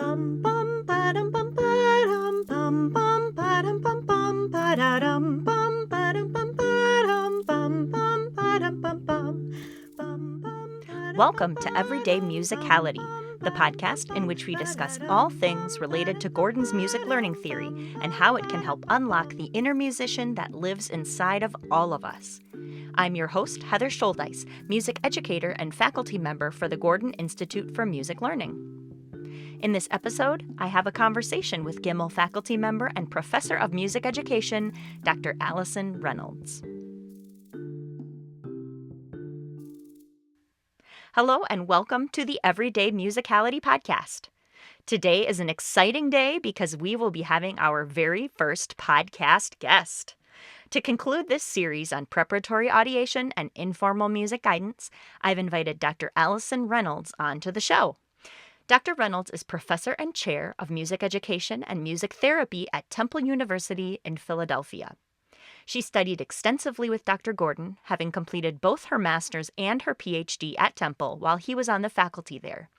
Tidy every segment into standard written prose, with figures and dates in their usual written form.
Bum bum ba-dum bum ba-dum bum bum ba-dum bum bum ba-da-dum bum ba-dum bum ba-dum bum bum ba-dum bum bum bum bum. Welcome to Everyday Musicality, the podcast in which we discuss all things related to Gordon's music learning theory and how it can help unlock the inner musician that lives inside of all of us. I'm your host, Heather Shouldice, music educator and faculty member for the Gordon Institute for Music Learning. In this episode, I have a conversation with GIML faculty member and professor of music education, Dr. Alison Reynolds. Hello and welcome to the Everyday Musicality podcast. Today is an exciting day because we will be having our very first podcast guest. To conclude this series on preparatory audiation and informal music guidance, I've invited Dr. Alison Reynolds onto the show. Dr. Reynolds is professor and chair of music education and music therapy at Temple University in Philadelphia. She studied extensively with Dr. Gordon, having completed both her master's and her PhD at Temple while he was on the faculty there.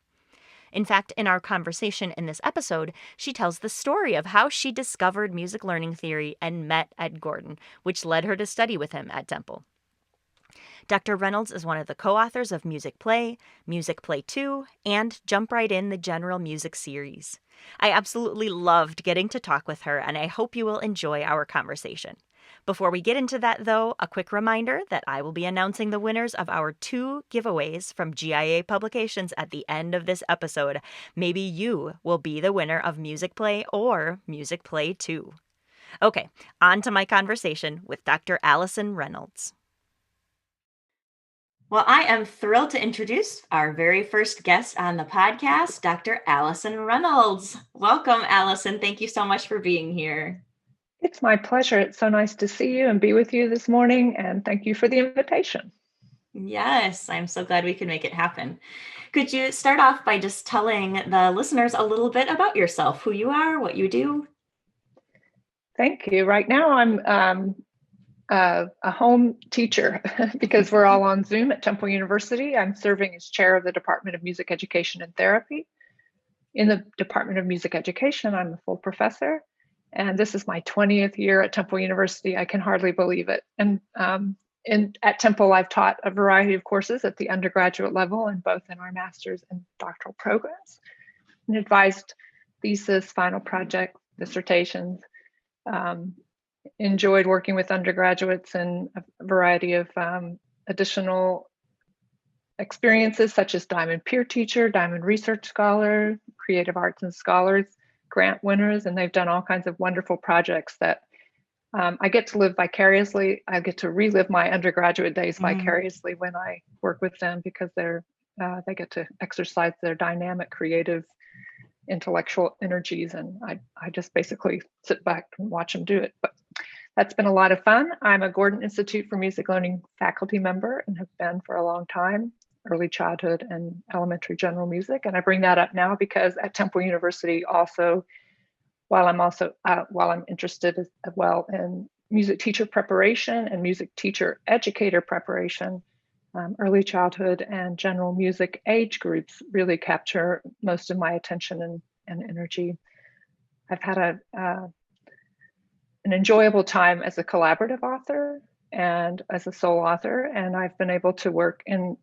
In fact, in our conversation in this episode, she tells the story of how she discovered music learning theory and met Ed Gordon, which led her to study with him at Temple. Dr. Reynolds is one of the co-authors of Music Play, Music Play 2, and Jump Right In, the General Music series. I absolutely loved getting to talk with her, and I hope you will enjoy our conversation. Before we get into that, though, a quick reminder that I will be announcing the winners of our 2 giveaways from GIA Publications at the end of this episode. Maybe you will be the winner of Music Play or Music Play 2. Okay, on to my conversation with Dr. Alison Reynolds. Well, I am thrilled to introduce our very first guest on the podcast, Dr. Alison Reynolds. Welcome, Alison. Thank you so much for being here. It's my pleasure. It's so nice to see you and be with you this morning, and thank you for the invitation. Yes, I'm so glad we could make it happen. Could you start off by just telling the listeners a little bit about yourself, who you are, what you do? Thank you. Right now, I'm a home teacher because we're all on Zoom at Temple University. I'm serving as chair of the Department of Music Education and Therapy. In the Department of Music Education, I'm a full professor, and this is my 20th year at Temple University. I can hardly believe it. And at Temple, I've taught a variety of courses at the undergraduate level and both in our master's and doctoral programs, and advised thesis, final project, dissertations. Enjoyed working with undergraduates and a variety of additional experiences such as Diamond Peer Teacher, Diamond Research Scholar, Creative Arts and Scholars grant winners, and they've done all kinds of wonderful projects that I get to live vicariously. I get to relive my undergraduate days vicariously when I work with them because they get to exercise their dynamic, creative, intellectual energies, and I just basically sit back and watch them do it. But that's been a lot of fun. I'm a Gordon Institute for Music Learning faculty member and have been for a long time, early childhood and elementary general music. And I bring that up now because at Temple University also, while I'm interested as well in music teacher preparation and music teacher educator preparation, early childhood and general music age groups really capture most of my attention and energy. I've had an enjoyable time as a collaborative author and as a sole author, and I've been able to work in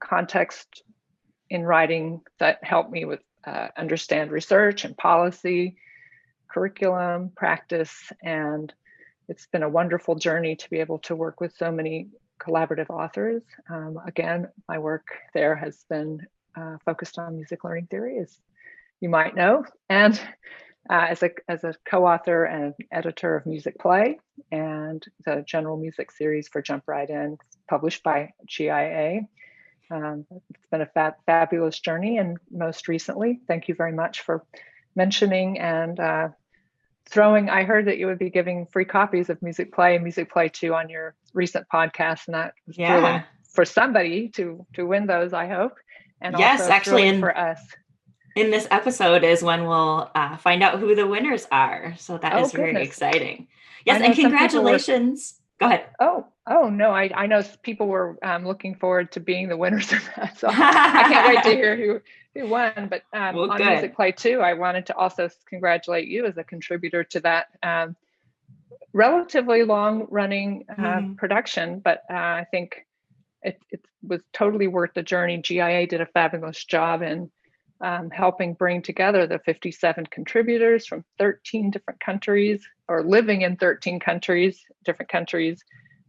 context in writing that help me with understand research and policy, curriculum, practice, and it's been a wonderful journey to be able to work with so many collaborative authors. Again, my work there has been focused on music learning theory, as you might know, and as a co-author and editor of Music Play and the General Music series for Jump Right In, published by GIA. It's been a fabulous journey, and most recently, thank you very much for mentioning and I heard that you would be giving free copies of Music Play and Music Play 2 on your recent podcast, and that was thrilling for somebody to win those, I hope. And yes, also actually, for us. In this episode is when we'll find out who the winners are. So that is very exciting. Yes, and congratulations. Go ahead. Oh, Oh no, I know people were looking forward to being the winners of that, so I can't wait to hear who won. But Well, on good. Music Play 2, I wanted to also congratulate you as a contributor to that relatively long running production, but I think it was totally worth the journey. GIA did a fabulous job in helping bring together the 57 contributors from 13 different countries, or living in 13 countries, different countries,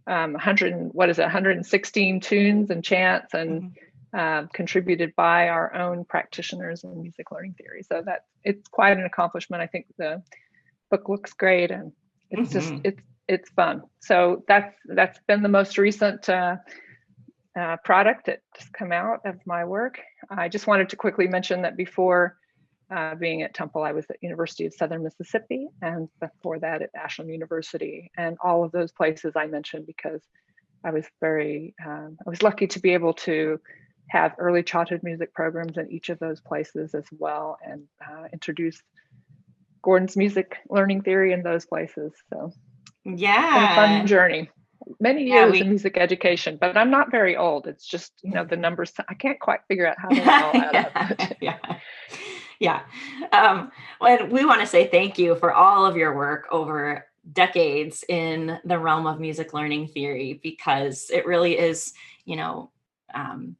116 tunes and chants, and contributed by our own practitioners in music learning theory. So that it's quite an accomplishment. I think the book looks great, and it's just it's fun. So that's been the most recent product that's come out of my work. I just wanted to quickly mention that before being at Temple, I was at University of Southern Mississippi, and before that at Ashland University, and all of those places I mentioned because I was I was lucky to be able to have early childhood music programs in each of those places as well, and introduce Gordon's music learning theory in those places. So yeah, it's been a fun journey. Many yeah, years in music education, but I'm not very old. It's just, the numbers, I can't quite figure out how they all add up. Yeah. Well, we want to say thank you for all of your work over decades in the realm of music learning theory, because it really is,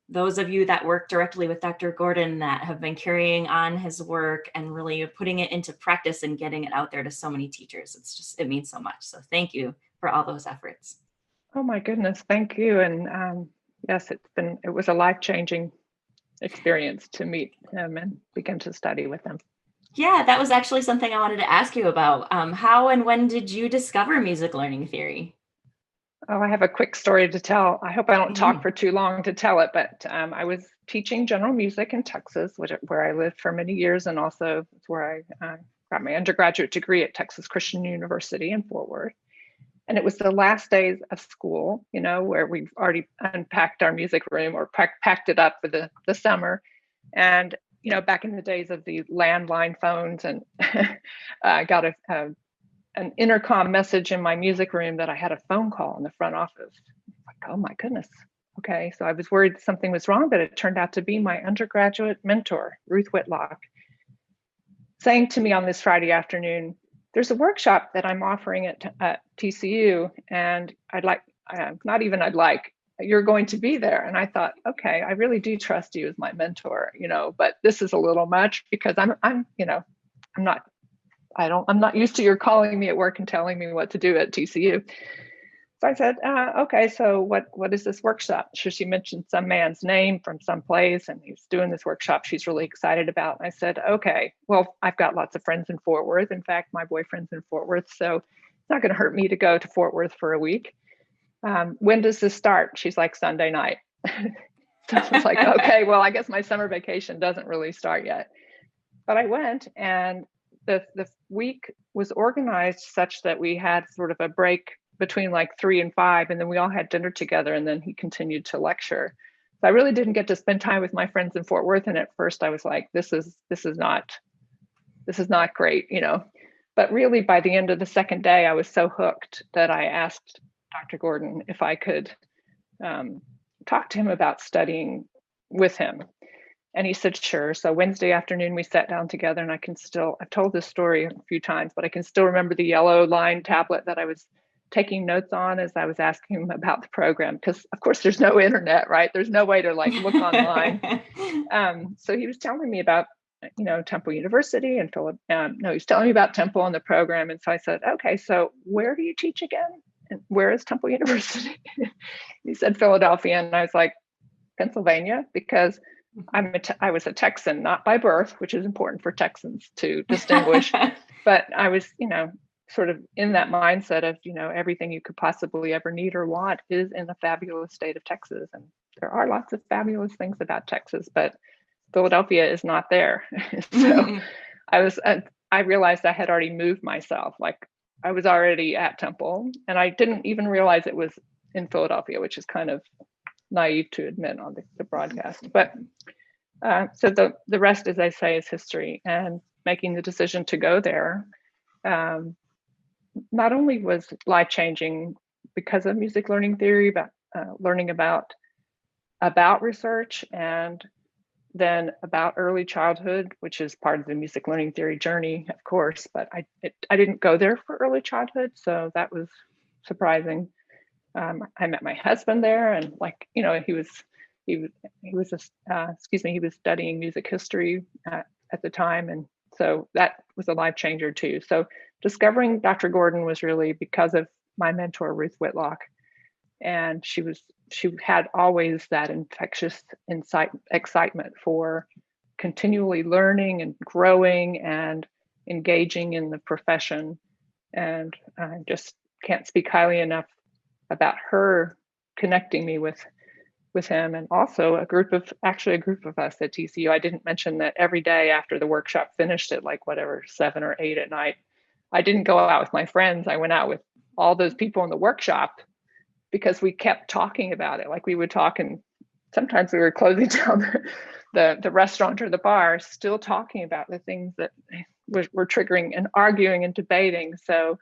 those of you that work directly with Dr. Gordon that have been carrying on his work and really putting it into practice and getting it out there to so many teachers. It means so much. So thank you for all those efforts. Oh my goodness, thank you. And yes, it was a life-changing experience to meet him and begin to study with him. Yeah, that was actually something I wanted to ask you about. How and when did you discover music learning theory? Oh, I have a quick story to tell. I hope I don't talk for too long to tell it, but I was teaching general music in Texas, where I lived for many years, and also where I got my undergraduate degree at Texas Christian University in Fort Worth. And it was the last days of school, where we've already unpacked our music room or packed it up for the summer. And, back in the days of the landline phones, and I got an intercom message in my music room that I had a phone call in the front office. Like, oh my goodness. Okay. So I was worried something was wrong, but it turned out to be my undergraduate mentor, Ruth Whitlock, saying to me on this Friday afternoon, there's a workshop that I'm offering at TCU, and you're going to be there. And I thought, okay, I really do trust you as my mentor, but this is a little much because I'm not used to your calling me at work and telling me what to do at TCU. So I said, okay, so what is this workshop? So she mentioned some man's name from some place, and he's doing this workshop she's really excited about. And I said, okay, well, I've got lots of friends in Fort Worth. In fact, my boyfriend's in Fort Worth, so it's not going to hurt me to go to Fort Worth for a week. When does this start? She's like, Sunday night. So I was like, okay, well, I guess my summer vacation doesn't really start yet. But I went, and the week was organized such that we had sort of a break between like 3 and 5, and then we all had dinner together, and then he continued to lecture. So I really didn't get to spend time with my friends in Fort Worth, and at first I was like, this is not great, But really, by the end of the second day, I was so hooked that I asked Dr. Gordon if I could talk to him about studying with him. And he said, sure. So Wednesday afternoon, we sat down together, and I've told this story a few times, but I can still remember the yellow line tablet that I was taking notes on as I was asking him about the program. Because of course there's no internet, right? There's no way to look online. So he was telling me about, Temple University and he's telling me about Temple and the program. And so I said, okay, so where do you teach again? And where is Temple University? He said, Philadelphia. And I was like, Pennsylvania, because I was a Texan, not by birth, which is important for Texans to distinguish, but I was, sort of in that mindset of, everything you could possibly ever need or want is in the fabulous state of Texas. And there are lots of fabulous things about Texas, but Philadelphia is not there. So I realized I had already moved myself. Like I was already at Temple, and I didn't even realize it was in Philadelphia, which is kind of naive to admit on the broadcast. But so the rest, as I say, is history. And making the decision to go there not only was life-changing because of music learning theory, about learning about research, and then about early childhood, which is part of the music learning theory journey, of course, but I didn't go there for early childhood, so that was surprising. I met my husband there, and he was studying music history at the time, and so that was a life changer too. So discovering Dr. Gordon was really because of my mentor, Ruth Whitlock, and she had always that infectious excitement for continually learning and growing and engaging in the profession. And I just can't speak highly enough about her connecting me with him, and also a group of us at TCU. I didn't mention that every day after the workshop finished at 7 or 8 at night, I didn't go out with my friends. I went out with all those people in the workshop, because we kept talking about it. Like, we would talk, and sometimes we were closing down the restaurant or the bar, still talking about the things that were triggering and arguing and debating. So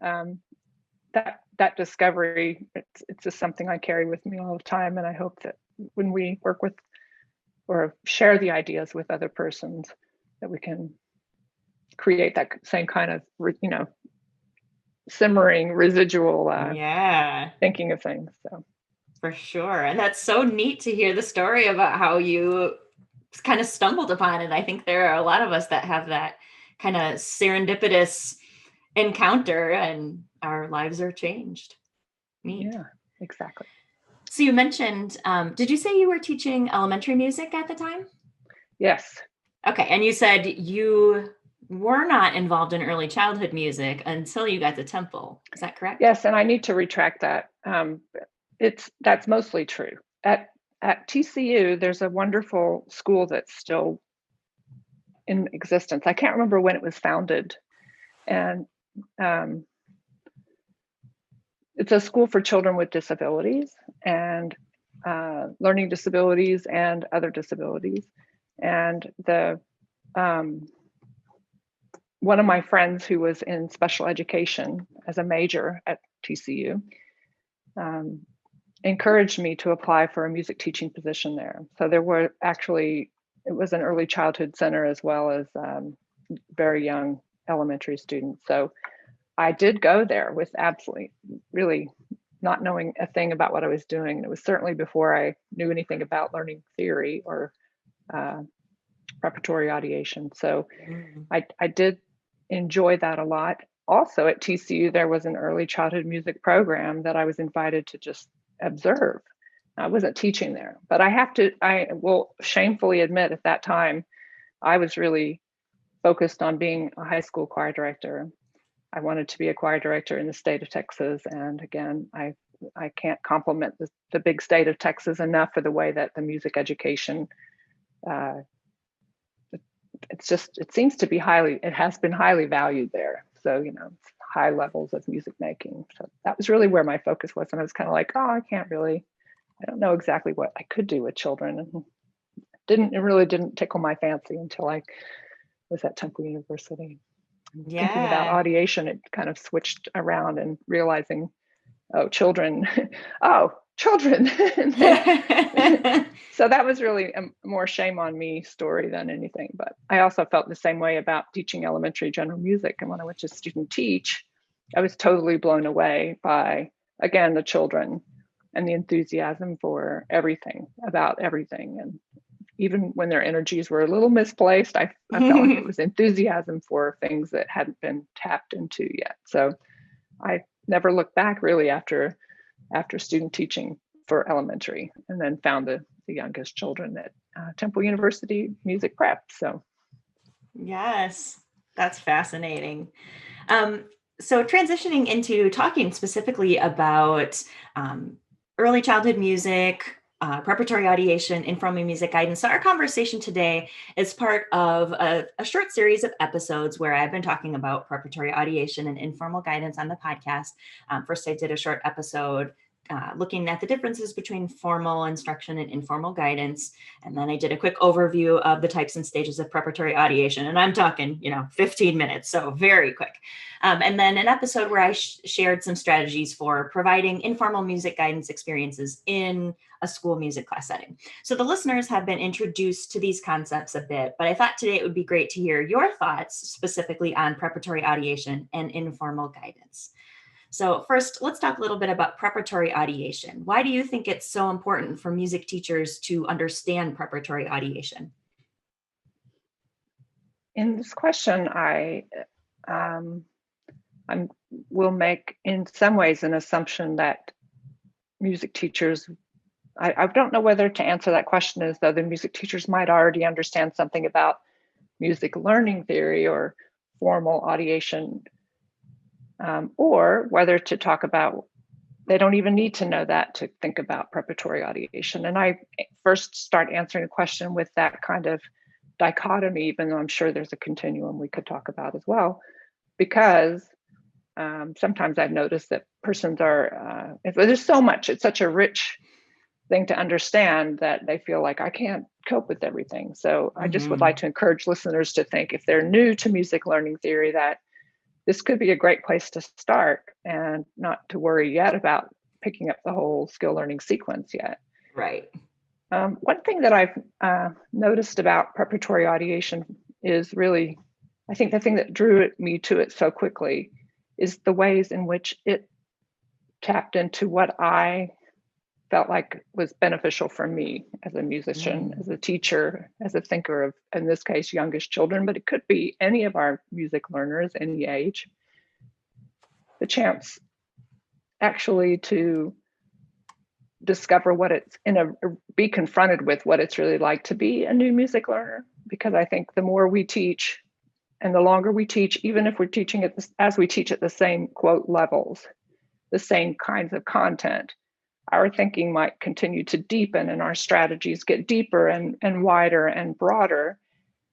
that discovery, it's just something I carry with me all the time. And I hope that when we work with or share the ideas with other persons, that we can create that same kind of, simmering residual thinking of things. So for sure. And that's so neat to hear the story about how you kind of stumbled upon it. I think there are a lot of us that have that kind of serendipitous encounter, and our lives are changed. Neat. Yeah, exactly. So you mentioned, did you say you were teaching elementary music at the time? Yes. Okay. And you said you were not involved in early childhood music until you got to Temple. Is that correct? Yes, and I need to retract that. That's mostly true. At TCU, there's a wonderful school that's still in existence. I can't remember when it was founded, and it's a school for children with disabilities and learning disabilities and other disabilities. And one of my friends who was in special education as a major at TCU encouraged me to apply for a music teaching position there. So there were it was an early childhood center as well as very young elementary students. So I did go there with absolutely, really not knowing a thing about what I was doing. And it was certainly before I knew anything about learning theory or preparatory audiation. So I did enjoy that a lot. Also at TCU, there was an early childhood music program that I was invited to just observe. I wasn't teaching there, but I will shamefully admit at that time, I was really focused on being a high school choir director. I wanted to be a choir director in the state of Texas. And again, I can't compliment the big state of Texas enough for the way that the music education, it has been highly valued there. So, it's high levels of music making. So that was really where my focus was. And I was kind of like, I don't know exactly what I could do with children. And it really didn't tickle my fancy until I was at Temple University. Thinking about audiation, it kind of switched around and realizing, children. Children. So that was really a more shame on me story than anything. But I also felt the same way about teaching elementary general music. And when I went to student teach, I was totally blown away by, again, the children and the enthusiasm for everything, about everything. And even when their energies were a little misplaced, I felt like it was enthusiasm for things that hadn't been tapped into yet. So I never looked back really after student teaching for elementary, and then found the youngest children at Temple University Music Prep. So yes, that's fascinating. So transitioning into talking specifically about early childhood music, preparatory audiation, informal music guidance. So our conversation today is part of a short series of episodes where I've been talking about preparatory audiation and informal guidance on the podcast. First, I did a short episode looking at the differences between formal instruction and informal guidance. And then I did a quick overview of the types and stages of preparatory audiation. And I'm talking, 15 minutes, so very quick. And then an episode where I shared some strategies for providing informal music guidance experiences in a school music class setting. So the listeners have been introduced to these concepts a bit, but I thought today it would be great to hear your thoughts specifically on preparatory audiation and informal guidance. So first, let's talk a little bit about preparatory audiation. Why do you think it's so important for music teachers to understand preparatory audiation? In this question, I will make, in some ways, an assumption that music teachers, I don't know whether to answer that question as though the music teachers might already understand something about music learning theory or formal audiation, or whether to talk about they don't even need to know that to think about preparatory audiation. And I first start answering a question with that kind of dichotomy, even though I'm sure there's a continuum we could talk about as well, because sometimes I've noticed that persons are, there's so much, it's such a rich thing to understand that they feel like I can't cope with everything. So I just would like to encourage listeners to think, if they're new to music learning theory, that this could be a great place to start and not to worry yet about picking up the whole skill learning sequence yet. Right. One thing that I've noticed about preparatory audiation is really, I think the thing that drew me to it so quickly is the ways in which it tapped into what I felt like was beneficial for me as a musician, as a teacher, as a thinker of, in this case, youngest children, but it could be any of our music learners, any age. The chance actually to discover what it's be confronted with what it's really like to be a new music learner. Because I think the more we teach and the longer we teach, even if we're teaching it as we teach at the same quote levels, the same kinds of content, our thinking might continue to deepen and our strategies get deeper and wider and broader.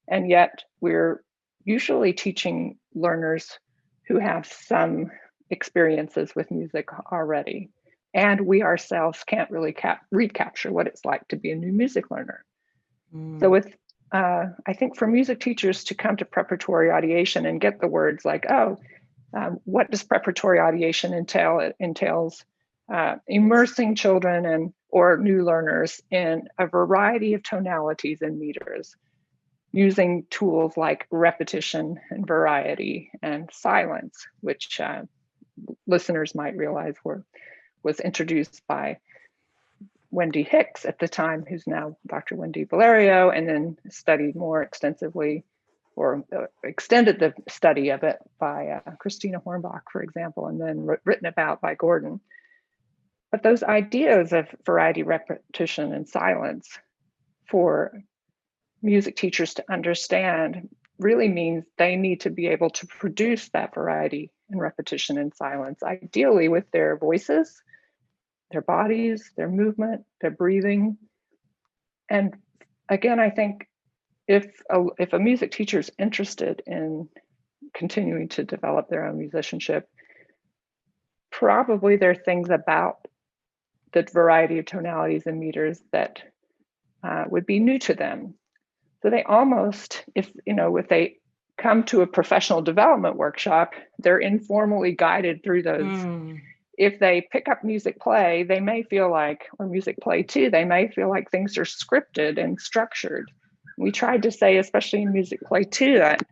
And yet we're usually teaching learners who have some experiences with music already. And we ourselves can't really recapture what it's like to be a new music learner. So I think for music teachers to come to preparatory audiation and get the words like, what does preparatory audiation entail? It entails immersing children or new learners in a variety of tonalities and meters, using tools like repetition and variety and silence, which listeners might realize was introduced by Wendy Hicks at the time, who's now Dr. Wendy Valerio, and then studied more extensively or extended the study of it by Christina Hornbach, for example, and then written about by Gordon. But those ideas of variety, repetition, and silence for music teachers to understand really means they need to be able to produce that variety and repetition and silence, ideally with their voices, their bodies, their movement, their breathing. And again, I think if a music teacher is interested in continuing to develop their own musicianship, probably there are things about the variety of tonalities and meters that would be new to them. So they almost, if they come to a professional development workshop, they're informally guided through those. If they pick up music play, they may feel like, or music play too, they may feel like things are scripted and structured. We tried to say, especially in music play too, that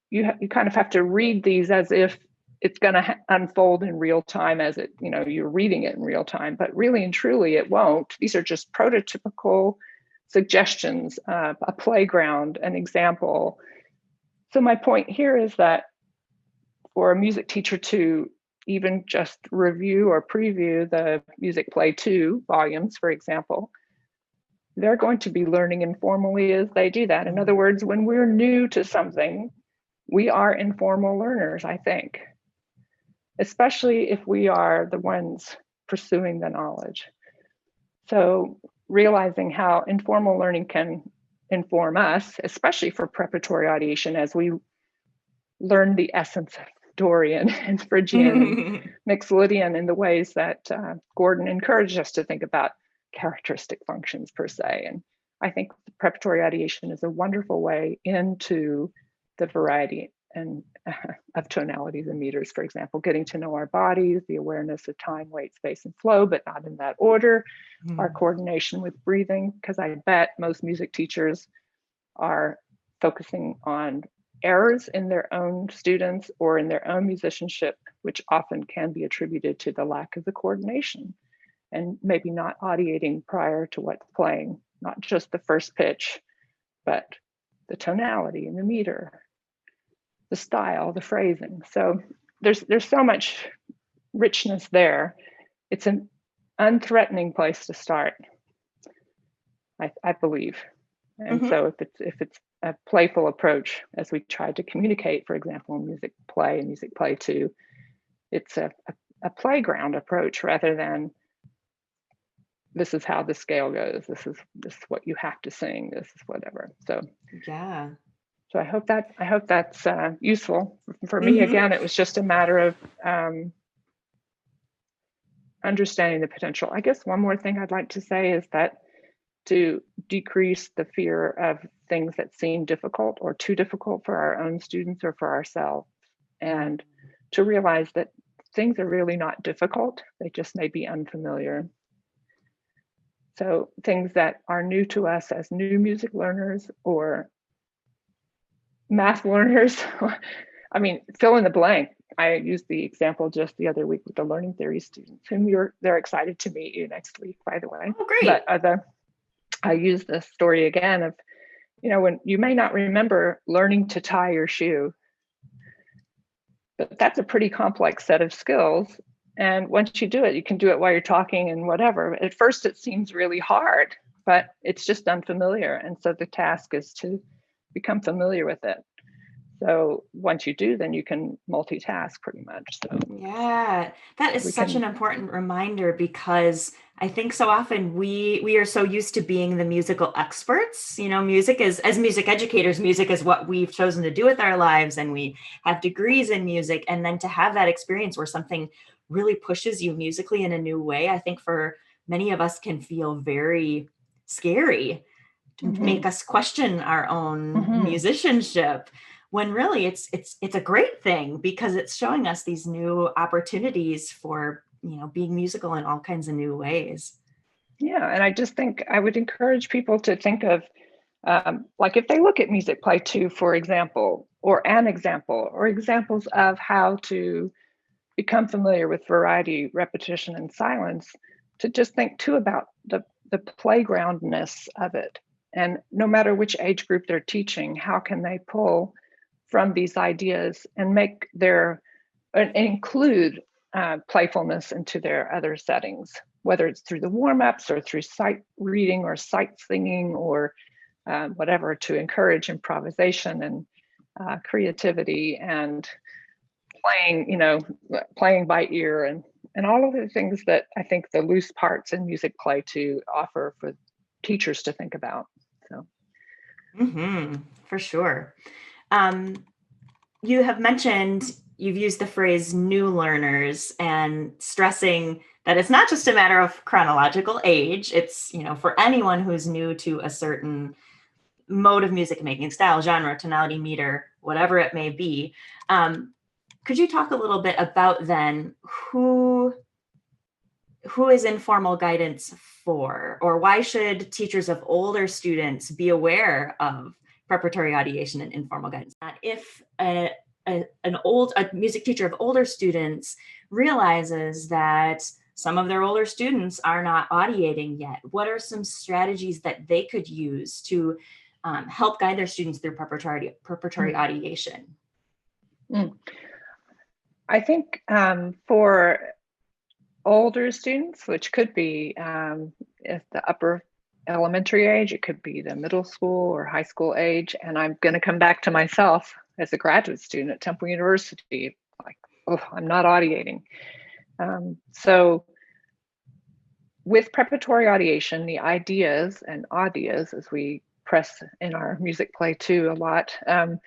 you kind of have to read these as if it's going to unfold in real time, as it, you're reading it in real time, but really and truly it won't. These are just prototypical suggestions, a playground, an example. So my point here is that for a music teacher to even just review or preview the music play 2 volumes, for example, they're going to be learning informally as they do that. In other words, when we're new to something, we are informal learners, I think, especially if we are the ones pursuing the knowledge. So realizing how informal learning can inform us, especially for preparatory audiation, as we learn the essence of Dorian and Phrygian and Mixolydian in the ways that Gordon encouraged us to think about characteristic functions per se. And I think preparatory ideation is a wonderful way into the variety and of tonalities and meters, for example, getting to know our bodies, the awareness of time, weight, space, and flow, but not in that order, our coordination with breathing, because I bet most music teachers are focusing on errors in their own students or in their own musicianship, which often can be attributed to the lack of the coordination and maybe not audiating prior to what's playing, not just the first pitch, but the tonality and the meter, the style, the phrasing. So there's so much richness there. It's an unthreatening place to start, I believe. And so if it's a playful approach, as we tried to communicate, for example, in Music Play and Music Play 2, it's a playground approach rather than this is how the scale goes. This is what you have to sing. This is whatever. So yeah. So I hope that's useful. For me, again, it was just a matter of understanding the potential. I guess one more thing I'd like to say is that to decrease the fear of things that seem difficult or too difficult for our own students or for ourselves, and to realize that things are really not difficult, they just may be unfamiliar. So things that are new to us as new music learners or math learners, I mean, fill in the blank. I used the example just the other week with the learning theory students, whom they're excited to meet you next week, by the way. Oh, great. But I use this story again of, when you may not remember learning to tie your shoe, but that's a pretty complex set of skills. And once you do it, you can do it while you're talking and whatever. At first, it seems really hard, but it's just unfamiliar. And so the task is to become familiar with it. So once you do, then you can multitask pretty much. So yeah, that is such an important reminder, because I think so often we are so used to being the musical experts. Music is, as music educators, music is what we've chosen to do with our lives, and we have degrees in music. And then to have that experience where something really pushes you musically in a new way, I think for many of us can feel very scary, to make us question our own musicianship, when really it's a great thing, because it's showing us these new opportunities for, being musical in all kinds of new ways. Yeah, and I just think I would encourage people to think of, like if they look at Music Play 2, for example, or an example, or examples of how to become familiar with variety, repetition, and silence, to just think too about the playgroundness of it. And no matter which age group they're teaching, how can they pull from these ideas and include playfulness into their other settings, whether it's through the warm-ups or through sight reading or sight singing or whatever, to encourage improvisation and creativity and playing by ear and all of the things that I think the loose parts in Music Play 2 offer for teachers to think about. So, for sure. You have mentioned, you've used the phrase new learners, and stressing that it's not just a matter of chronological age. It's, for anyone who's new to a certain mode of music making, style, genre, tonality, meter, whatever it may be. Could you talk a little bit about then who is informal guidance for, or why should teachers of older students be aware of preparatory ideation and informal guidance? If a music teacher of older students realizes that some of their older students are not audiating yet, what are some strategies that they could use to help guide their students through preparatory ideation? I think for older students, which could be at the upper elementary age, it could be the middle school or high school age, and I'm going to come back to myself as a graduate student at Temple University, like, I'm not audiating. So with preparatory ideation, the ideas and audias, as we press in our Music Play 2 a lot, the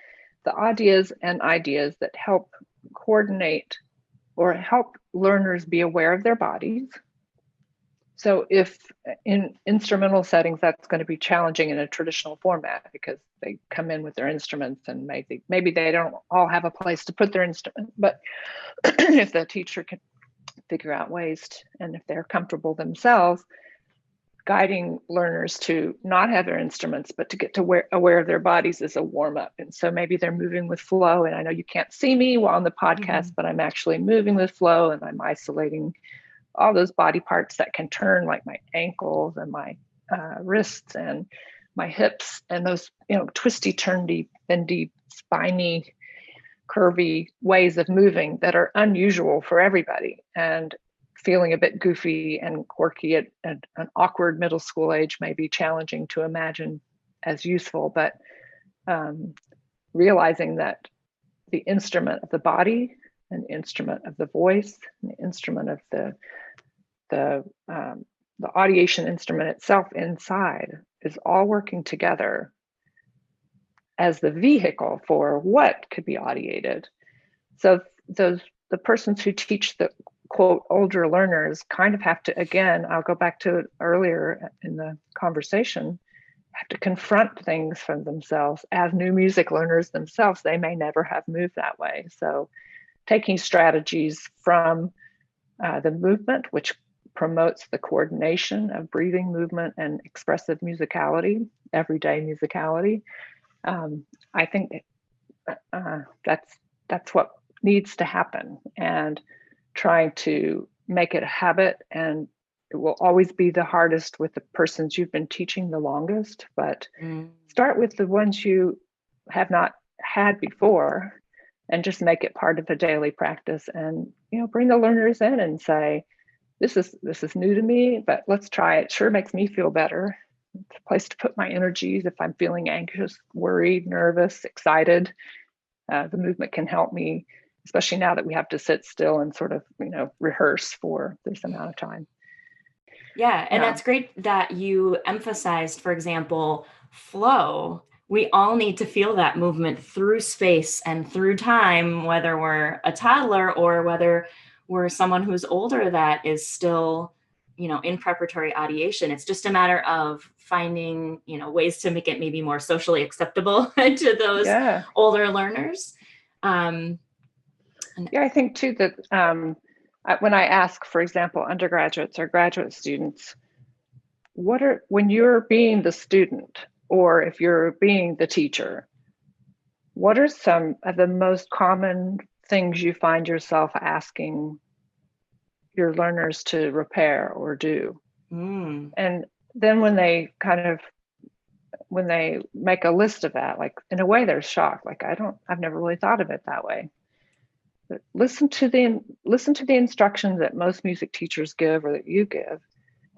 audias and ideas that help coordinate or help learners be aware of their bodies. So if in instrumental settings, that's going to be challenging in a traditional format because they come in with their instruments and maybe they don't all have a place to put their instrument. But if the teacher can figure out ways and if they're comfortable themselves, guiding learners to not have their instruments, but to get to aware of their bodies is a warm up. And so maybe they're moving with flow. And I know you can't see me while on the podcast, but I'm actually moving with flow and I'm isolating all those body parts that can turn, like my ankles and my wrists and my hips and those, twisty, turny, bendy, spiny, curvy ways of moving that are unusual for everybody and feeling a bit goofy and quirky at an awkward middle school age may be challenging to imagine as useful, but realizing that the instrument of the body, an instrument of the voice, an instrument of the audiation instrument itself inside is all working together as the vehicle for what could be audiated. So the persons who teach the quote older learners kind of have to, again, I'll go back to it earlier in the conversation, have to confront things from themselves as new music learners themselves. They may never have moved that way. So taking strategies from the movement, which promotes the coordination of breathing, movement, and expressive musicality, everyday musicality. I think that's what needs to happen, and trying to make it a habit. And it will always be the hardest with the persons you've been teaching the longest, but start with the ones you have not had before and just make it part of the daily practice. And bring the learners in and say, this is new to me, but let's try it. Sure makes me feel better. It's a place to put my energies if I'm feeling anxious, worried, nervous, excited. The movement can help me, especially now that we have to sit still and sort of, rehearse for this amount of time. Yeah, and that's great that you emphasized, for example, flow. We all need to feel that movement through space and through time, whether we're a toddler or whether we're someone who's older that is still, in preparatory audiation. It's just a matter of finding, ways to make it maybe more socially acceptable to those older learners. I think too that when I ask, for example, undergraduates or graduate students, when you're being the student or if you're being the teacher, what are some of the most common things you find yourself asking your learners to repair or do? And then when they make a list of that, like in a way they're shocked, like I've never really thought of it that way. But listen to the instructions that most music teachers give or that you give,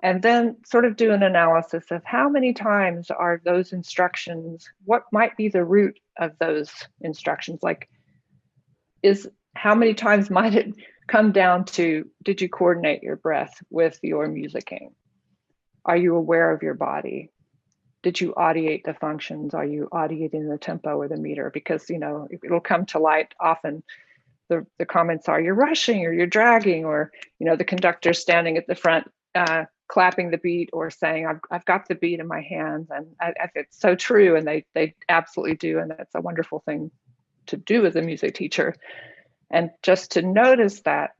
and then sort of do an analysis of how many times are those instructions, what might be the root of those instructions, like how many times might it come down to, did you coordinate your breath with your musicking? Are you aware of your body? Did you audiate the functions? Are you audiating the tempo or the meter? Because, it'll come to light often. The comments are, you're rushing or you're dragging, or, the conductor standing at the front, clapping the beat or saying, I've got the beat in my hands. And it's so true. And they absolutely do. And that's a wonderful thing to do as a music teacher. And just to notice that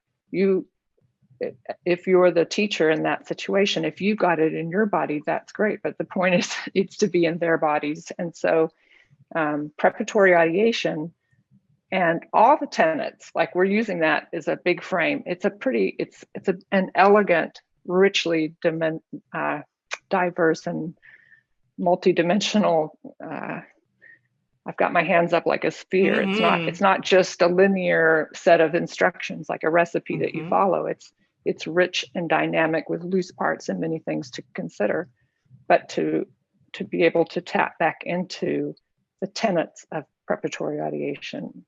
if you're the teacher in that situation, if you got it in your body, that's great. But the point is, it needs to be in their bodies. And so preparatory ideation and all the tenets, like we're using that as a big frame. It's an elegant, richly diverse and multidimensional. I've got my hands up like a sphere. It's not just a linear set of instructions like a recipe that you follow. It's rich and dynamic with loose parts and many things to consider. But to be able to tap back into the tenets of preparatory ideation,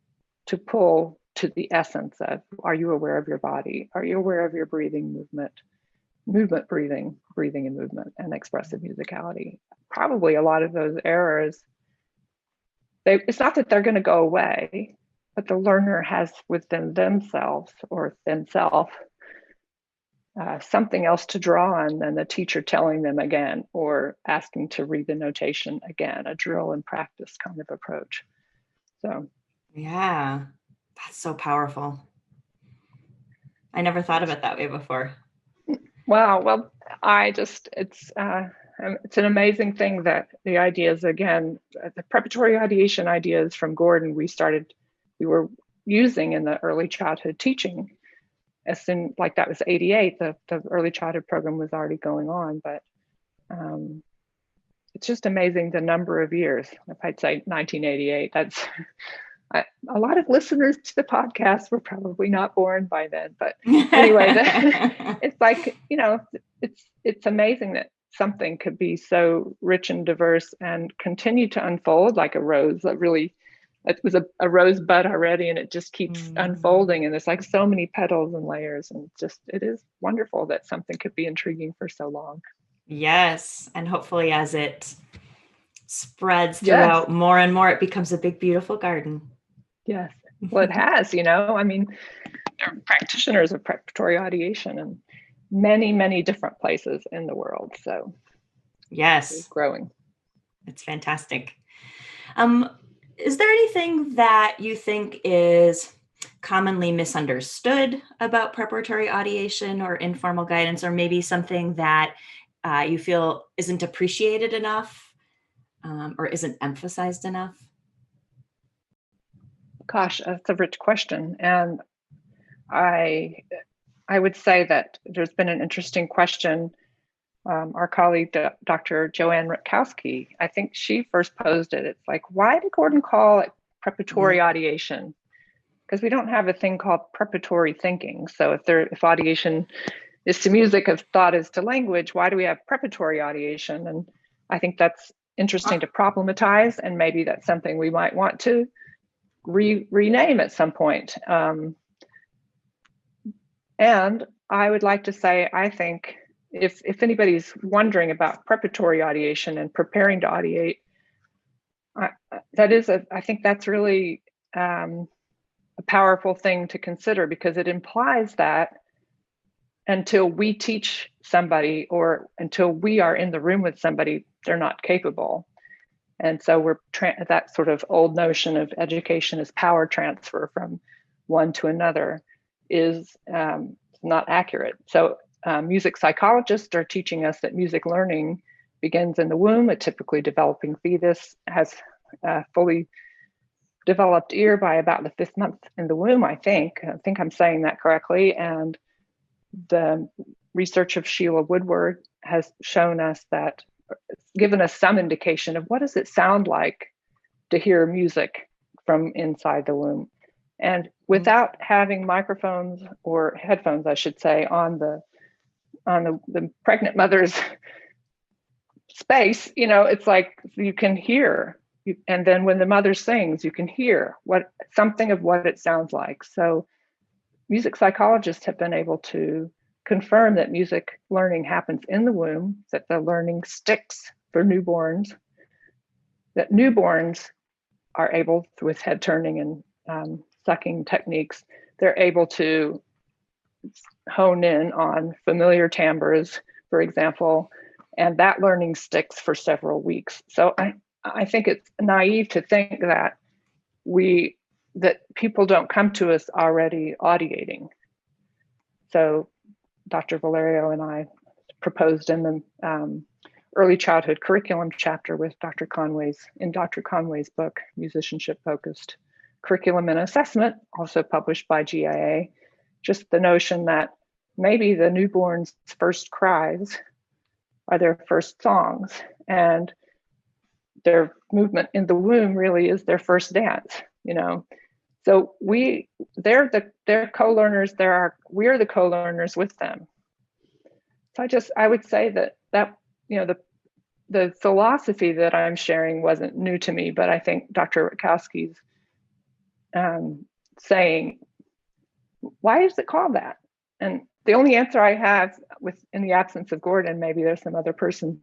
to pull to the essence of, are you aware of your body? Are you aware of your breathing, movement, breathing and movement, and expressive musicality? Probably a lot of those errors, it's not that they're going to go away, but the learner has within themselves something else to draw on than the teacher telling them again or asking to read the notation again, a drill and practice kind of approach. So, yeah, that's so powerful. I never thought of it that way before. wow. Well, it's an amazing thing that the ideas, again, the preparatory ideation ideas from Gordon, we were using in the early childhood teaching. As soon, like that was 88, the early childhood program was already going on, but it's just amazing the number of years. If I'd say 1988, that's a lot of listeners to the podcast were probably not born by then, but anyway, it's like, it's amazing that something could be so rich and diverse and continue to unfold like a rose. It was a rosebud already, and it just keeps unfolding, and there's like so many petals and layers, and it is wonderful that something could be intriguing for so long. Yes, and hopefully as it spreads throughout more and more, it becomes a big, beautiful garden. Yes, well, it has, I mean, there are practitioners of preparatory ideation in many, many different places in the world, so yes, it's growing. It's fantastic. Is there anything that you think is commonly misunderstood about preparatory ideation or informal guidance, or maybe something that you feel isn't appreciated enough or isn't emphasized enough? Gosh, that's a rich question. And I would say that there's been an interesting question. Our colleague, Dr. Joanne Rutkowski, I think she first posed it. It's like, why did Gordon call it preparatory ideation? Because we don't have a thing called preparatory thinking. So if ideation is to music, if thought is to language, why do we have preparatory ideation? And I think that's interesting to problematize, and maybe that's something we might want to rename at some point. And I would like to say, I think if anybody's wondering about preparatory ideation and preparing to ideate, I think that's really a powerful thing to consider, because it implies that until we teach somebody or until we are in the room with somebody, they're not capable. And so that sort of old notion of education as power transfer from one to another is not accurate. So music psychologists are teaching us that music learning begins in the womb. A typically developing fetus has a fully developed ear by about the 5th month in the womb, I think. I think I'm saying that correctly. And the research of Sheila Woodward has shown us that, given us some indication of what does it sound like to hear music from inside the womb. And without having microphones or headphones, I should say, on the pregnant mother's space, it's like you can hear. And then when the mother sings, you can hear something of what it sounds like. So music psychologists have been able to confirm that music learning happens in the womb, that the learning sticks for newborns, that newborns are able, with head turning and sucking techniques, they're able to hone in on familiar timbres, for example, and that learning sticks for several weeks. So I think it's naive to think that people don't come to us already audiating. So Dr. Valerio and I proposed in the early childhood curriculum chapter with Dr. Conway's book, Musicianship Focused Curriculum and Assessment, also published by GIA, just the notion that maybe the newborn's first cries are their first songs, and their movement in the womb really is their first dance, So they're co-learners, we're the co-learners with them. So I would say that the philosophy that I'm sharing wasn't new to me, but I think Dr. Rutkowski's saying, why is it called that? And the only answer I have, in the absence of Gordon, maybe there's some other persons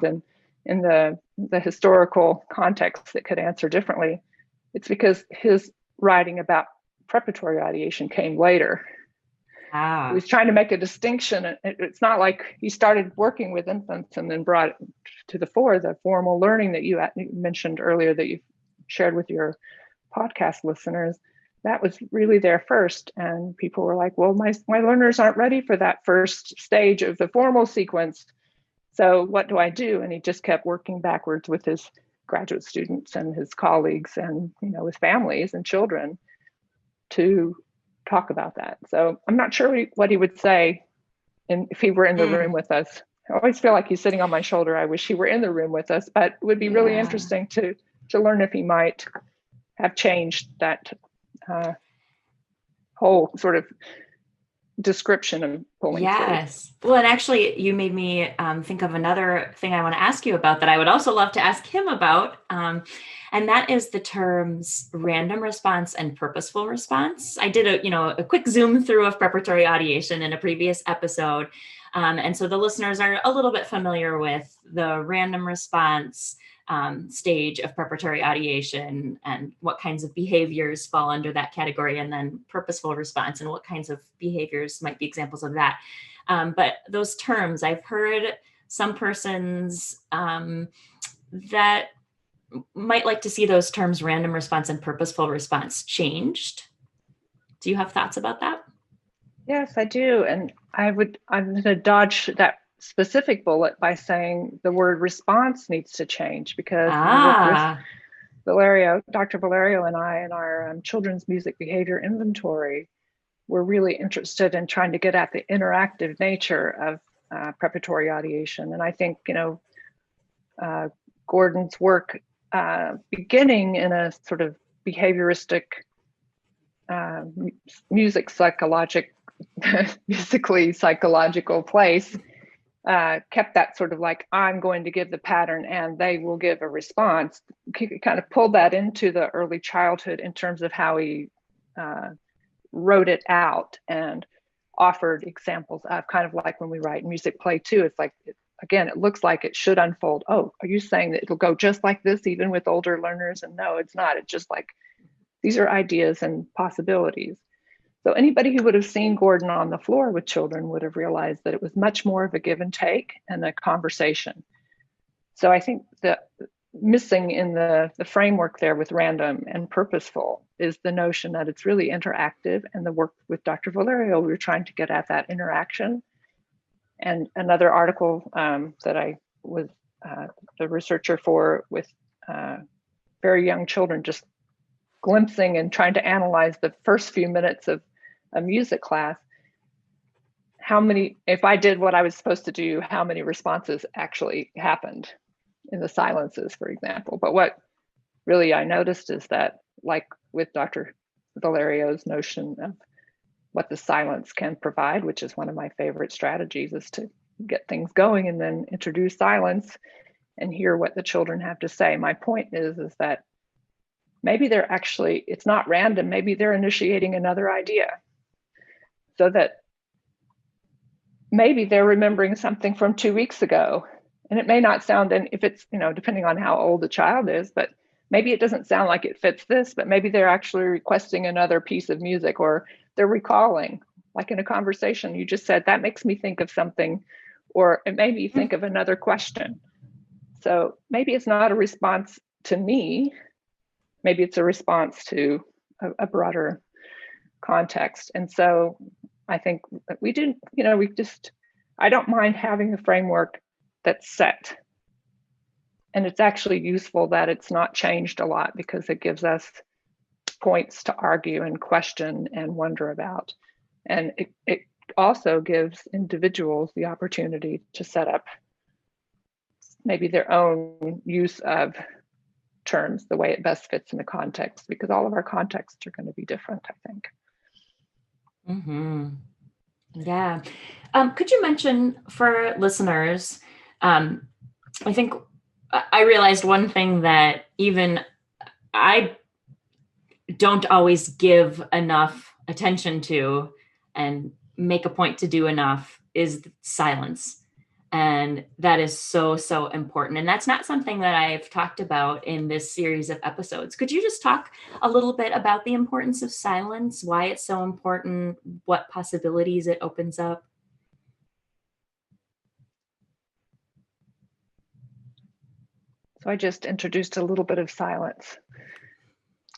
in the historical context that could answer differently. It's because his writing about preparatory ideation came later. Ah. He was trying to make a distinction. It's not like he started working with infants and then brought to the fore the formal learning that you mentioned earlier that you shared with your podcast listeners. That was really there first. And people were like, well, my learners aren't ready for that first stage of the formal sequence. So what do I do? And he just kept working backwards with his graduate students and his colleagues and, his families and children to talk about that. So I'm not sure what he would say if he were in the room with us. I always feel like he's sitting on my shoulder. I wish he were in the room with us, but it would be really interesting to learn if he might have changed that whole sort of description of pulling Yes. Through. Well, and actually you made me think of another thing I want to ask you about that I would also love to ask him about. And that is the terms random response and purposeful response. I did a quick zoom through of preparatory ideation in a previous episode. And so the listeners are a little bit familiar with the random response stage of preparatory ideation and what kinds of behaviors fall under that category, and then purposeful response and what kinds of behaviors might be examples of that. But those terms, I've heard some persons that might like to see those terms random response and purposeful response changed. Do you have thoughts about that? Yes, I do. And I'm going to dodge that specific bullet by saying the word response needs to change, because Dr. Valerio and I in our children's music behavior inventory, we're really interested in trying to get at the interactive nature of preparatory ideation. And I think, Gordon's work beginning in a sort of behavioristic musically psychological place, kept that sort of like, I'm going to give the pattern and they will give a response. Kind of pulled that into the early childhood in terms of how he wrote it out and offered examples of, kind of like when we write music play too. It's like, again, it looks like it should unfold. Oh, are you saying that it'll go just like this even with older learners? And no, it's not. It's just like, these are ideas and possibilities. So anybody who would have seen Gordon on the floor with children would have realized that it was much more of a give and take and a conversation. So I think the missing in the framework there with random and purposeful is the notion that it's really interactive. And the work with Dr. Valerio, we were trying to get at that interaction. And another article that I was the researcher for with very young children, just glimpsing and trying to analyze the first few minutes of a music class, if I did what I was supposed to do, how many responses actually happened in the silences, for example. But what really I noticed is that, like with Dr. Valerio's notion of what the silence can provide, which is one of my favorite strategies, is to get things going and then introduce silence and hear what the children have to say. My point is that maybe it's not random, maybe they're initiating another idea. So that maybe they're remembering something from 2 weeks ago. And it may not sound, and if it's, depending on how old the child is, but maybe it doesn't sound like it fits this, but maybe they're actually requesting another piece of music, or they're recalling, like in a conversation, you just said, that makes me think of something, or it made me think of another question. So maybe it's not a response to me, maybe it's a response to a broader context. And so I think I don't mind having a framework that's set. And it's actually useful that it's not changed a lot, because it gives us points to argue and question and wonder about. And it also gives individuals the opportunity to set up maybe their own use of terms the way it best fits in the context, because all of our contexts are going to be different, I think. Mm-hmm. Yeah. Could you mention for listeners, I think I realized one thing that even I don't always give enough attention to and make a point to do enough is silence. And that is so, so important. And that's not something that I've talked about in this series of episodes. Could you just talk a little bit about the importance of silence, why it's so important, what possibilities it opens up? So I just introduced a little bit of silence.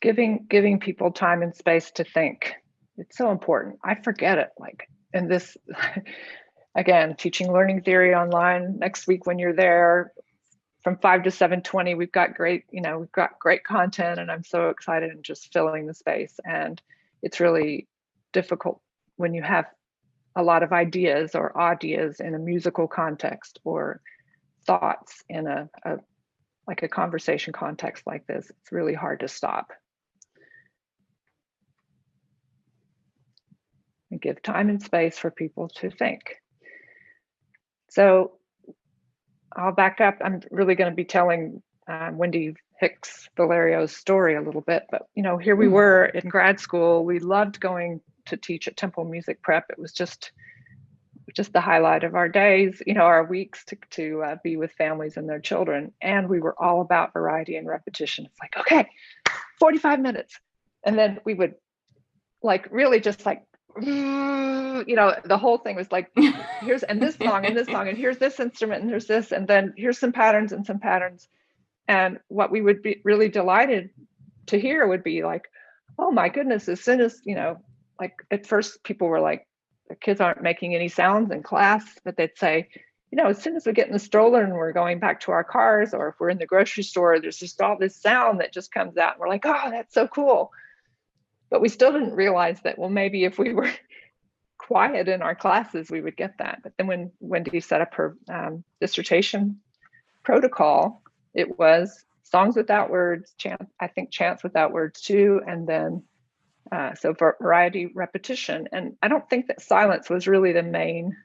Giving people time and space to think. It's so important. I forget it. Like, and this, again, teaching learning theory online next week when you're there from 5 to 7:20. We've got great content, and I'm so excited and just filling the space. And it's really difficult when you have a lot of ideas in a musical context, or thoughts in a conversation context like this. It's really hard to stop and give time and space for people to think. So I'll back up. I'm really going to be telling Wendy Hicks Valerio's story a little bit, but here we were in grad school. We loved going to teach at Temple Music Prep. It was just the highlight of our days, our weeks to be with families and their children. And we were all about variety and repetition. It's like, okay, 45 minutes. And then we would really just the whole thing was like, here's, and this song, and here's this instrument, and there's this, and then here's some patterns and some patterns. And what we would be really delighted to hear would be like, oh my goodness, as soon as, at first people were like, the kids aren't making any sounds in class, but they'd say, as soon as we get in the stroller and we're going back to our cars, or if we're in the grocery store, there's just all this sound that just comes out. And we're like, oh, that's so cool. But we still didn't realize that, well, maybe if we were quiet in our classes, we would get that. But then when Wendy set up her dissertation protocol, it was songs without words, chants without words too, and then so variety, repetition. And I don't think that silence was really the main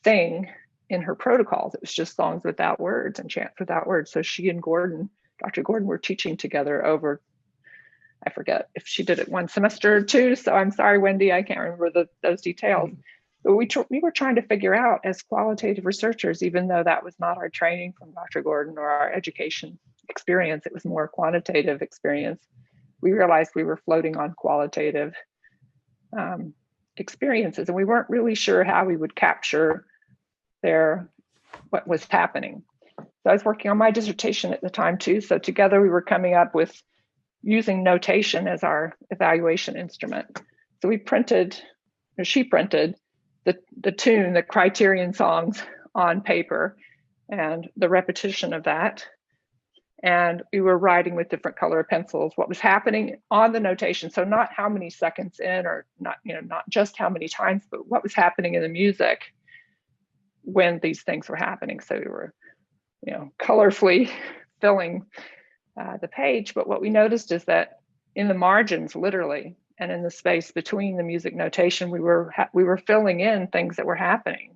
thing in her protocols. It was just songs without words and chants without words. So she and Dr. Gordon were teaching together over, I forget if she did it one semester or two. So I'm sorry, Wendy, I can't remember those details. But we were trying to figure out, as qualitative researchers, even though that was not our training from Dr. Gordon or our education experience, it was more quantitative experience. We realized we were floating on qualitative experiences, and we weren't really sure how we would capture what was happening. So I was working on my dissertation at the time too. So together we were coming up with using notation as our evaluation instrument. So she printed the tune, the criterion songs on paper, and the repetition of that. And we were writing with different color pencils what was happening on the notation. So not how many seconds in, or not just how many times, but what was happening in the music when these things were happening. So we were, colorfully filling the page. But what we noticed is that in the margins, literally, and in the space between the music notation, we were filling in things that were happening.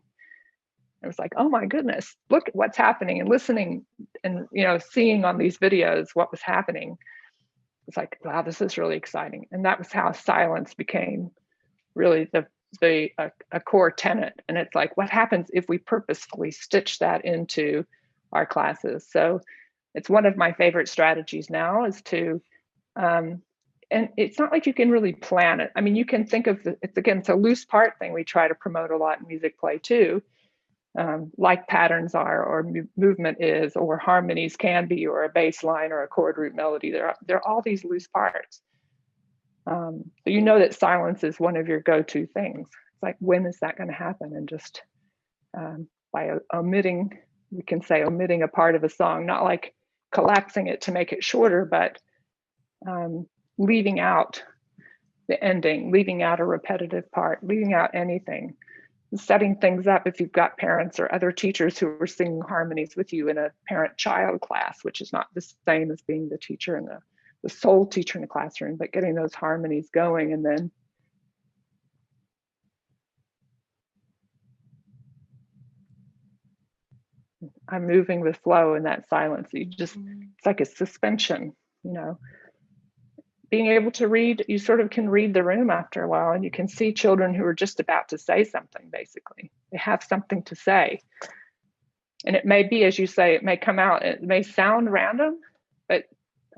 It was like, oh my goodness, look at what's happening, and listening and, seeing on these videos what was happening. It's like, wow, this is really exciting. And that was how silence became really a core tenet. And it's like, what happens if we purposefully stitch that into our classes? So it's one of my favorite strategies now, is to, and it's not like you can really plan it. I mean, you can think of it's a loose part thing we try to promote a lot in music play too. Like patterns are, or movement is, or harmonies can be, or a bass line, or a chord root melody. There are all these loose parts. So that silence is one of your go-to things. It's like, when is that going to happen? And just by omitting a part of a song, not like collapsing it to make it shorter, but leaving out the ending, leaving out a repetitive part, leaving out anything. Setting things up, if you've got parents or other teachers who are singing harmonies with you in a parent-child class, which is not the same as being the teacher and the sole teacher in the classroom, but getting those harmonies going. And then I'm moving with flow in that silence. It's like a suspension, being able to read, you sort of can read the room after a while, and you can see children who are just about to say something. Basically, they have something to say, And it may be, as you say, it may come out, it may sound random, but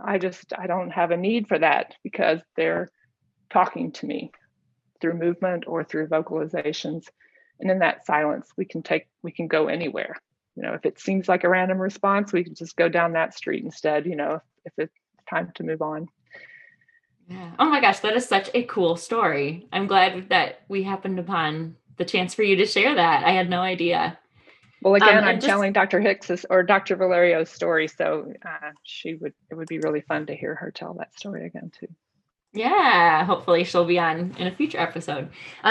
I don't have a need for that because they're talking to me through movement or through vocalizations. And in that silence, we can go anywhere. If it seems like a random response, we can just go down that street instead, if it's time to move on. Yeah. Oh my gosh, that is such a cool story. I'm glad that we happened upon the chance for you to share that. I had no idea. Well, again, I'm telling Dr. Hicks's or Dr. Valerio's story, so it would be really fun to hear her tell that story again too. Yeah, hopefully she'll be on in a future episode.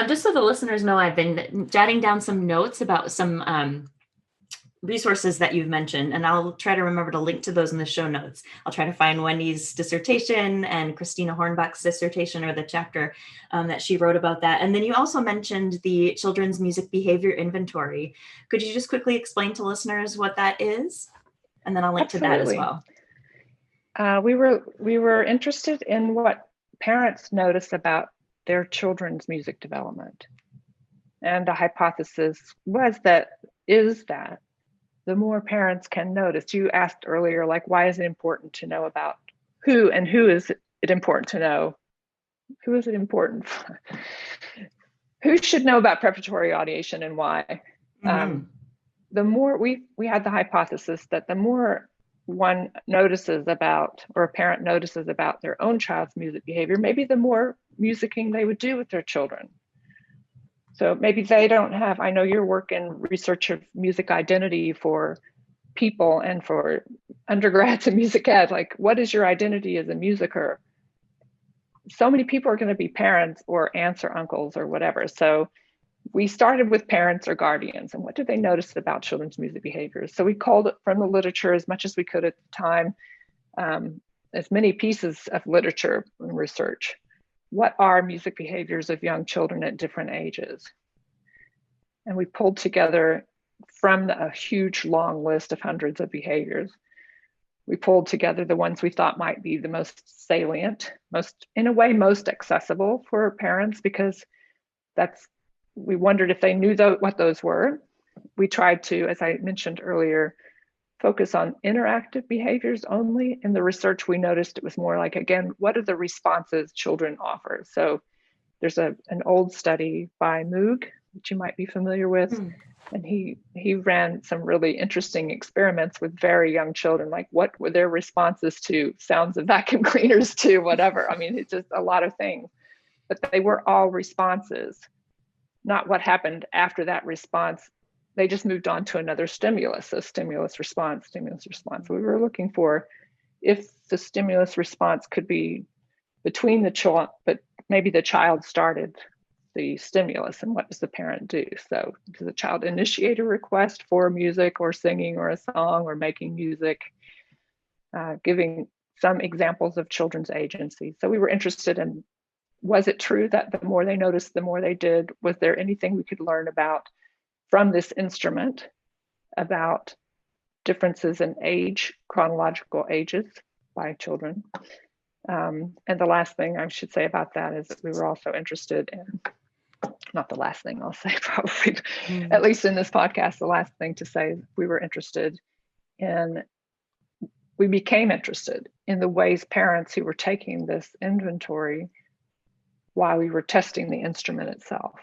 Just so the listeners know, I've been jotting down some notes about some resources that you've mentioned, and I'll try to remember to link to those in the show notes. I'll try to find Wendy's dissertation and Christina Hornbach's dissertation, or the chapter that she wrote about that. And then you also mentioned the Children's Music Behavior Inventory. Could you just quickly explain to listeners what that is? And then I'll link Absolutely. to that as well. We were interested in what parents notice about their children's music development. And the hypothesis was that the more parents can notice. You asked earlier, like, why is it important to know about who, and who is it important to know? Who is it important for? Who should know about preparatory audiation and why? Mm-hmm. The more we had the hypothesis that the more one notices about, or a parent notices about their own child's music behavior, maybe the more musicking they would do with their children. So maybe they don't have, I know your work in research of music identity for people and for undergrads in music ed, like, what is your identity as a musicer? So many people are going to be parents or aunts or uncles or whatever. So we started with parents or guardians, and what did they notice about children's music behaviors? So we called it from the literature as much as we could at the time, as many pieces of literature and research. What are music behaviors of young children at different ages? And we pulled together from a huge long list of hundreds of behaviors. We pulled together the ones we thought might be the most salient, most accessible for parents, because we wondered if they knew what those were. We tried to, as I mentioned earlier, focus on interactive behaviors only. In the research, we noticed it was more like, again, what are the responses children offer? So there's an old study by Moog, which you might be familiar with. And he ran some really interesting experiments with very young children, like what were their responses to sounds of vacuum cleaners, to whatever. I mean, it's just a lot of things, but they were all responses, not what happened after that response. They just moved on to another stimulus, so stimulus response. We were looking for if the stimulus response could be between the child, but maybe the child started the stimulus, and what does the parent do? So does the child initiate a request for music or singing or a song or making music, giving some examples of children's agency. So we were interested in, was it true that the more they noticed, the more they did? Was there anything we could learn about from this instrument about differences in age, chronological ages by children? And the last thing I should say about that is that we were also interested in, not the last thing I'll say probably, at least in this podcast, the last thing to say, we became interested in the ways parents who were taking this inventory while we were testing the instrument itself,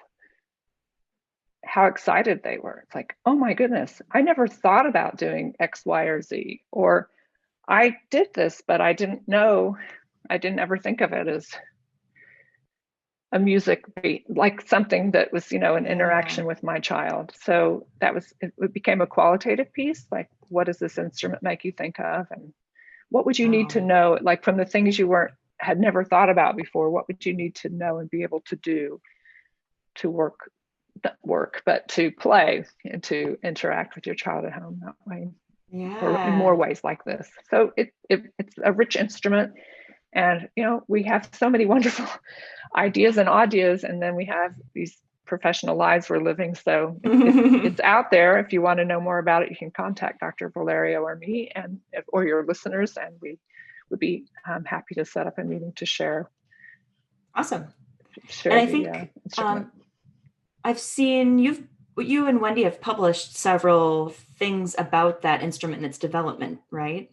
how excited they were. It's like, oh my goodness, I never thought about doing X, Y, or Z, or I did this, but I didn't ever think of it as a music beat, like something that was, an interaction with my child. So it became a qualitative piece, like, what does this instrument make you think of? And what would you need to know, like from the things you had never thought about before, what would you need to know and be able to do to but to play and to interact with your child at home that way, or in more ways like this. So it's a rich instrument, and we have so many wonderful ideas, and then we have these professional lives we're living. So it's out there. If you want to know more about it, you can contact Dr. Valerio or me, or your listeners, and we would be happy to set up a meeting to share. Awesome. And I think I've seen you and Wendy have published several things about that instrument and its development, right?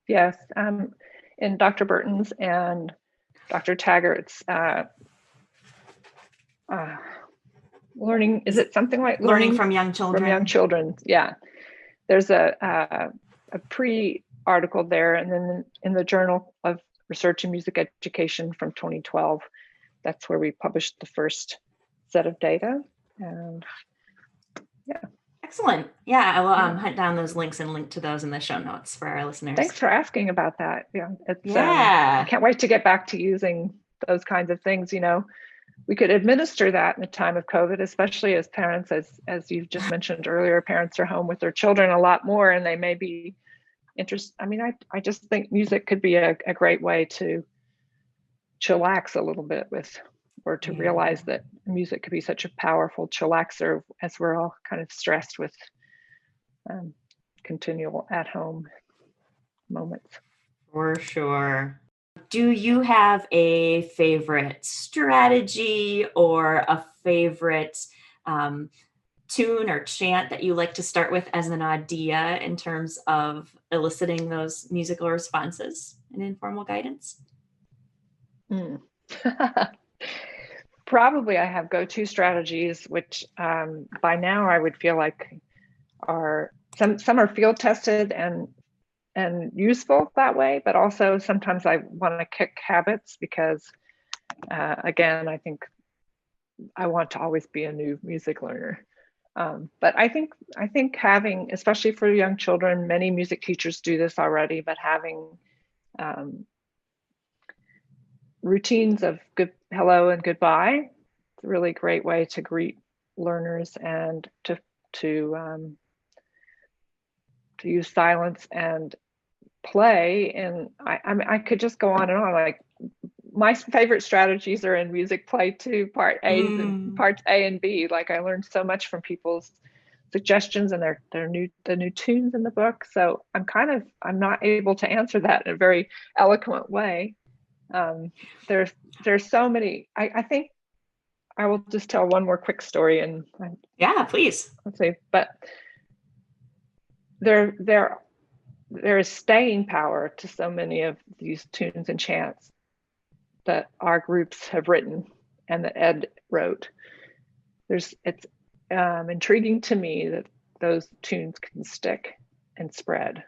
Yes, in Dr. Burton's and Dr. Taggart's learning, is it something like Learning from Young Children? From Young Children, yeah. There's a pre-article there, and then in the Journal of Research in Music Education from 2012, that's where we published the first set of data. And yeah. Excellent. Yeah, I will hunt down those links and link to those in the show notes for our listeners. Thanks for asking about that. Yeah, I can't wait to get back to using those kinds of things. We could administer that in the time of COVID, especially as parents, as you just mentioned earlier, parents are home with their children a lot more, and they may be interested. I mean, I just think music could be a great way to chillax a little bit or to realize that music could be such a powerful chillaxer as we're all kind of stressed with continual at-home moments. For sure. Do you have a favorite strategy or a favorite tune or chant that you like to start with as an idea in terms of eliciting those musical responses and informal guidance? Probably I have go-to strategies, which by now I would feel like are some are field tested and useful that way, but also sometimes I want to kick habits because again, I think I want to always be a new music learner. But I think having, especially for young children, many music teachers do this already, but having routines of good hello and goodbye, it's a really great way to greet learners and to use silence and play. And I could just go on and on. Like, my favorite strategies are in music play too, parts A and B. Like, I learned so much from people's suggestions and the new tunes in the book. So I'm not able to answer that in a very eloquent way. There's so many. I think I will just tell one more quick story, and yeah, please. Let's see. But there is staying power to so many of these tunes and chants that our groups have written and that Ed wrote. It's intriguing to me that those tunes can stick and spread.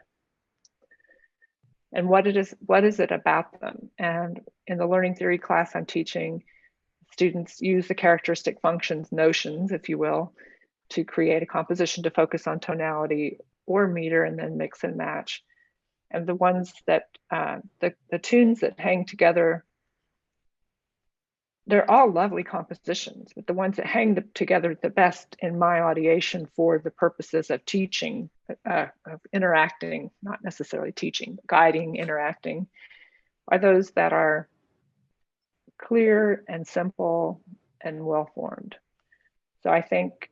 And what is it about them? And in the learning theory class I'm teaching, students use the characteristic functions, notions, if you will, to create a composition to focus on tonality or meter and then mix and match. And the ones that, the tunes that hang together, they're all lovely compositions, but the ones that hang together the best in my audiation for the purposes of teaching, of interacting, not necessarily teaching, guiding, interacting, are those that are clear and simple and well-formed. So I think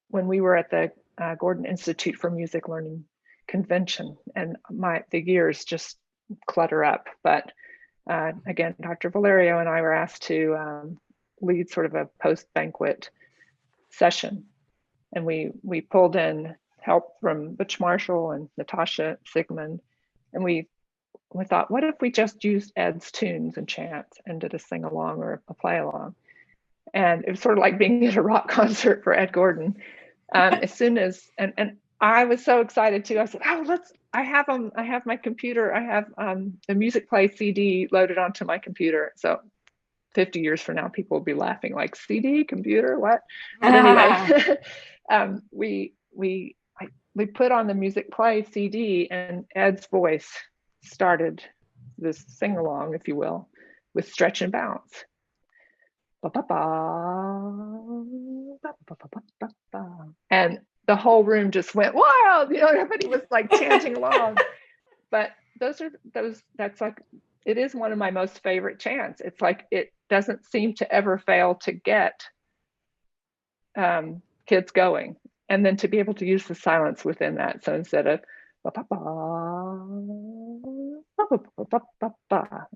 when we were at the Gordon Institute for Music Learning convention, and the years just clutter up, but again, Dr. Valerio and I were asked to lead sort of a post-banquet session, and we pulled in help from Butch Marshall and Natasha Sigmund, and we thought, what if we just used Ed's tunes and chants and did a sing-along or a play-along? And it was sort of like being at a rock concert for Ed Gordon. As soon as, and I was so excited too. I said, oh, I have my computer. I have the music play CD loaded onto my computer. So 50 years from now, people will be laughing like, CD, computer, what? But anyway, we put on the music play CD, and Ed's voice started this sing-along, if you will, with stretch and bounce. And the whole room just went wild. Everybody was like chanting along. But that's like, it is one of my most favorite chants. It's like, it doesn't seem to ever fail to get kids going. And then to be able to use the silence within that. So instead of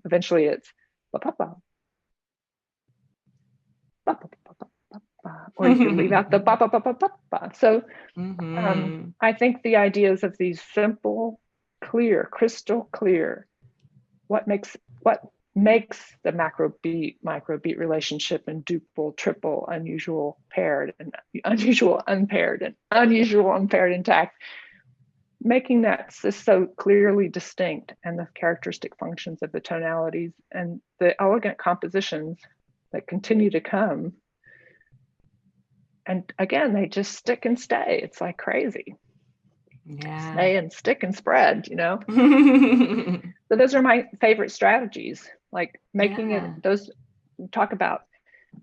eventually it's or you can leave out the ba ba ba ba ba ba. So Mm-hmm. I think the ideas of these simple, clear, crystal clear, what makes the macro beat, micro beat relationship and duple, triple, unusual paired, and unusual unpaired, and unusual unpaired intact, making that so clearly distinct, and the characteristic functions of the tonalities and the elegant compositions that continue to come. And again, they just stick and stay. It's like crazy. Yeah. Stay and stick and spread, So those are my favorite strategies, like making it, those talk about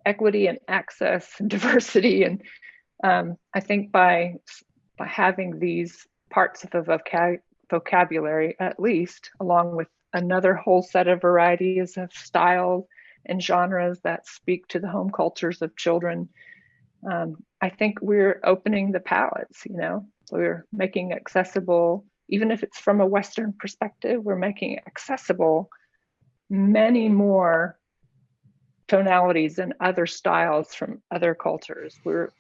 equity and access and diversity. And I think by having these parts of the vocabulary, at least, along with another whole set of varieties of styles and genres that speak to the home cultures of children, I think we're opening the palettes, we're making accessible, even if it's from a Western perspective, we're making accessible many more tonalities and other styles from other cultures. We're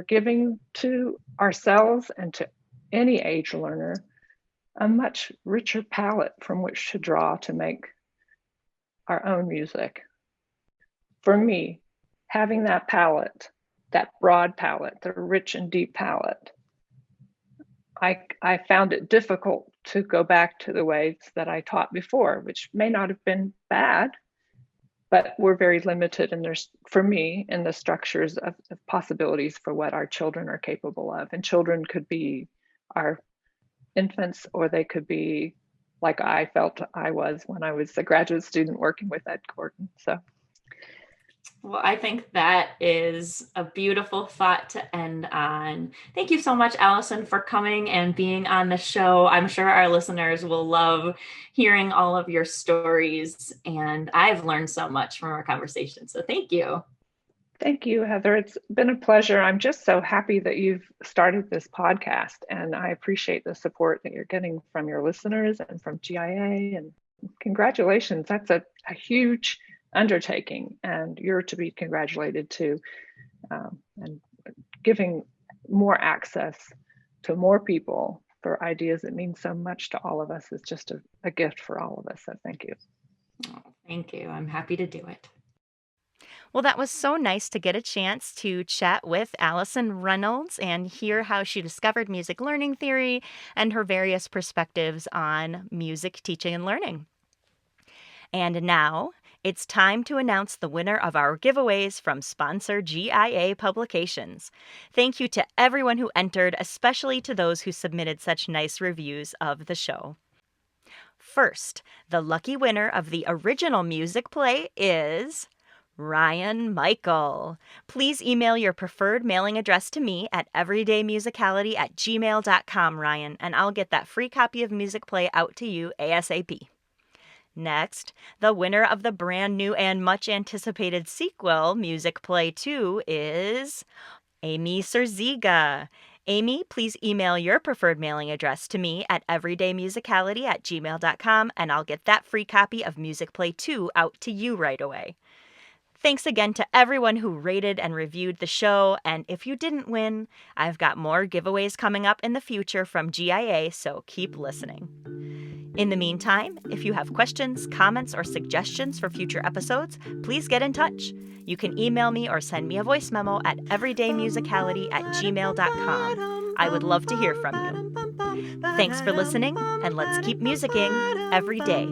giving to ourselves and to any age learner a much richer palette from which to draw to make our own music. For me, having that palette, that broad palette, the rich and deep palette, I found it difficult to go back to the ways that I taught before, which may not have been bad, but we're very limited for me, in the structures of possibilities for what our children are capable of. And children could be our infants, or they could be like I felt I was when I was a graduate student working with Ed Gordon. So. Well, I think that is a beautiful thought to end on. Thank you so much, Alison, for coming and being on the show. I'm sure our listeners will love hearing all of your stories, and I've learned so much from our conversation. So thank you. Thank you, Heather. It's been a pleasure. I'm just so happy that you've started this podcast, and I appreciate the support that you're getting from your listeners and from GIA, and congratulations. That's a huge undertaking, and you're to be congratulated too. And giving more access to more people for ideas that mean so much to all of us is just a gift for all of us. So thank you. Oh, thank you. I'm happy to do it. Well, that was so nice to get a chance to chat with Alison Reynolds and hear how she discovered music learning theory and her various perspectives on music teaching and learning. And now it's time to announce the winner of our giveaways from sponsor GIA Publications. Thank you to everyone who entered, especially to those who submitted such nice reviews of the show. First, the lucky winner of the original music play is Ryan Michael. Please email your preferred mailing address to me at everydaymusicality@gmail.com, Ryan, and I'll get that free copy of Music Play out to you ASAP. Next, the winner of the brand new and much anticipated sequel, Music Play 2, is Amy Serziga. Amy, please email your preferred mailing address to me at everydaymusicality@gmail.com, and I'll get that free copy of Music Play 2 out to you right away. Thanks again to everyone who rated and reviewed the show, and if you didn't win, I've got more giveaways coming up in the future from GIA, so keep listening. In the meantime, if you have questions, comments, or suggestions for future episodes, please get in touch. You can email me or send me a voice memo at everydaymusicality@gmail.com. I would love to hear from you. Thanks for listening, and let's keep musicking every day.